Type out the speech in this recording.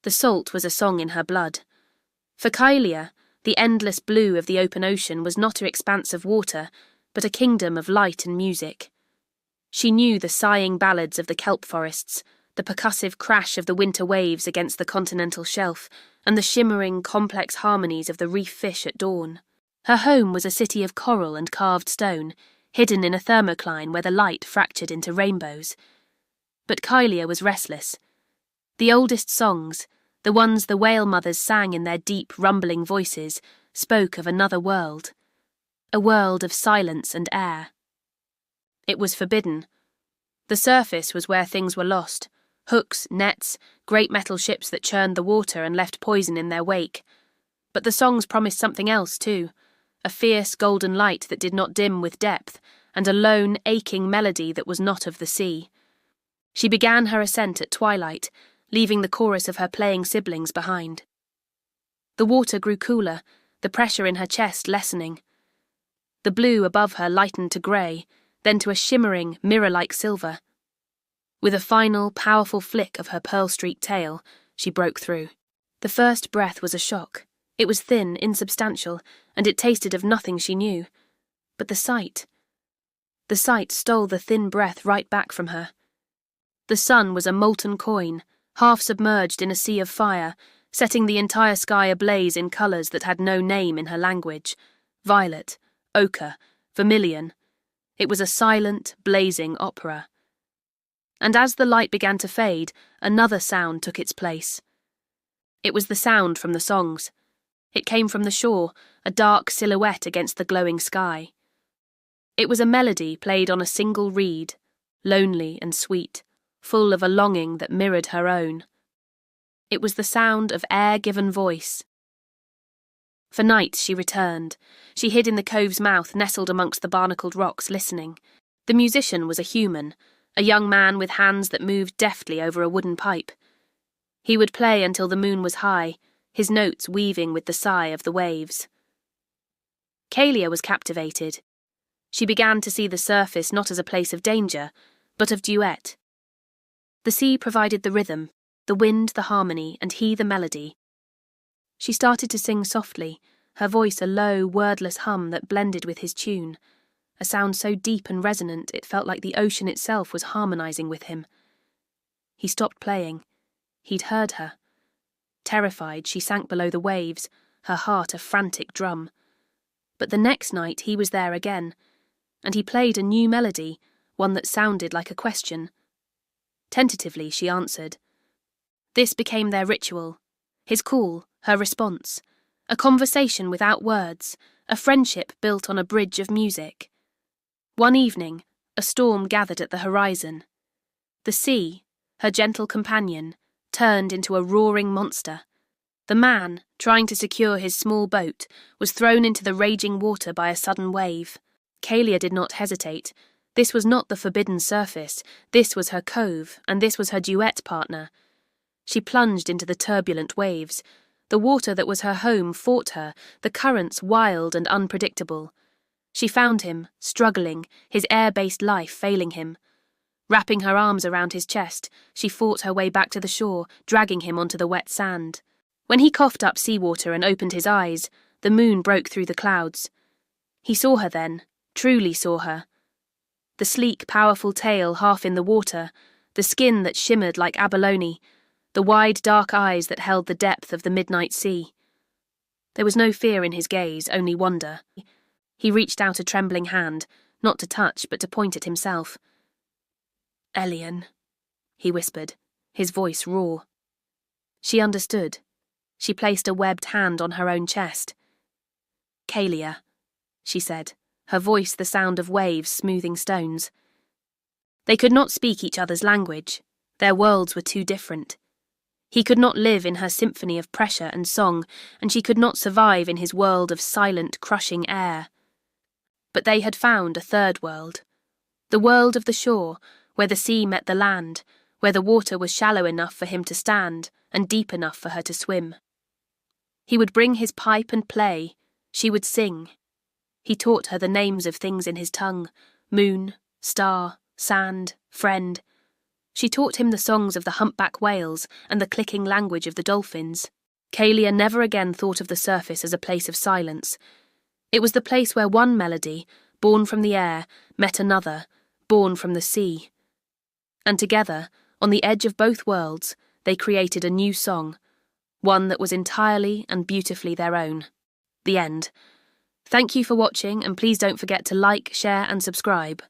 The salt was a song in her blood. For Kaelia, the endless blue of the open ocean was not an expanse of water, but a kingdom of light and music. She knew the sighing ballads of the kelp forests, the percussive crash of the winter waves against the continental shelf, and the shimmering, complex harmonies of the reef fish at dawn. Her home was a city of coral and carved stone, hidden in a thermocline where the light fractured into rainbows. But Kaelia was restless. The oldest songs, the ones the whale mothers sang in their deep, rumbling voices, spoke of another world. A world of silence and air. It was forbidden. The surface was where things were lost. Hooks, nets, great metal ships that churned the water and left poison in their wake. But the songs promised something else too. A fierce golden light that did not dim with depth, and a lone, aching melody that was not of the sea. She began her ascent at twilight, leaving the chorus of her playing siblings behind. The water grew cooler, the pressure in her chest lessening. The blue above her lightened to grey, then to a shimmering, mirror-like silver. With a final, powerful flick of her pearl-streaked tail, she broke through. The first breath was a shock. It was thin, insubstantial, and it tasted of nothing she knew. But the sight stole the thin breath right back from her. The sun was a molten coin, half submerged in a sea of fire, setting the entire sky ablaze in colours that had no name in her language. Violet, ochre, vermilion. It was a silent, blazing opera. And as the light began to fade, another sound took its place. It was the sound from the songs. It came from the shore, a dark silhouette against the glowing sky. It was a melody played on a single reed, lonely and sweet, full of a longing that mirrored her own. It was the sound of air-given voice. For nights she returned. She hid in the cove's mouth, nestled amongst the barnacled rocks, listening. The musician was a human, a young man with hands that moved deftly over a wooden pipe. He would play until the moon was high, his notes weaving with the sigh of the waves. Kaelia was captivated. She began to see the surface not as a place of danger, but of duet. The sea provided the rhythm, the wind the harmony, and he the melody. She started to sing softly, her voice a low, wordless hum that blended with his tune, a sound so deep and resonant it felt like the ocean itself was harmonizing with him. He stopped playing. He'd heard her. Terrified, she sank below the waves, her heart a frantic drum. But the next night he was there again, and he played a new melody, one that sounded like a question. Tentatively she answered. This became their ritual, his call, her response, a conversation without words, a friendship built on a bridge of music. One evening, a storm gathered at the horizon. The sea, her gentle companion, turned into a roaring monster. The man, trying to secure his small boat, was thrown into the raging water by a sudden wave. Kaelia did not hesitate. This was not the forbidden surface, this was her cove, and this was her duet partner. She plunged into the turbulent waves. The water that was her home fought her, the currents wild and unpredictable. She found him, struggling, his air-based life failing him. Wrapping her arms around his chest, she fought her way back to the shore, dragging him onto the wet sand. When he coughed up seawater and opened his eyes, the moon broke through the clouds. He saw her then, truly saw her. The sleek, powerful tail half in the water, the skin that shimmered like abalone, the wide, dark eyes that held the depth of the midnight sea. There was no fear in his gaze, only wonder. He reached out a trembling hand, not to touch, but to point at himself. "Elian," he whispered, his voice raw. She understood. She placed a webbed hand on her own chest. "Kaelia," she said, her voice the sound of waves smoothing stones. They could not speak each other's language. Their worlds were too different. He could not live in her symphony of pressure and song, and she could not survive in his world of silent, crushing air. But they had found a third world. The world of the shore, where the sea met the land, where the water was shallow enough for him to stand and deep enough for her to swim. He would bring his pipe and play. She would sing. He taught her the names of things in his tongue: moon, star, sand, friend. She taught him the songs of the humpback whales and the clicking language of the dolphins. Kaelia never again thought of the surface as a place of silence. It was the place where one melody, born from the air, met another, born from the sea. And together, on the edge of both worlds, they created a new song, one that was entirely and beautifully their own. The end. Thank you for watching, and please don't forget to like, share and subscribe.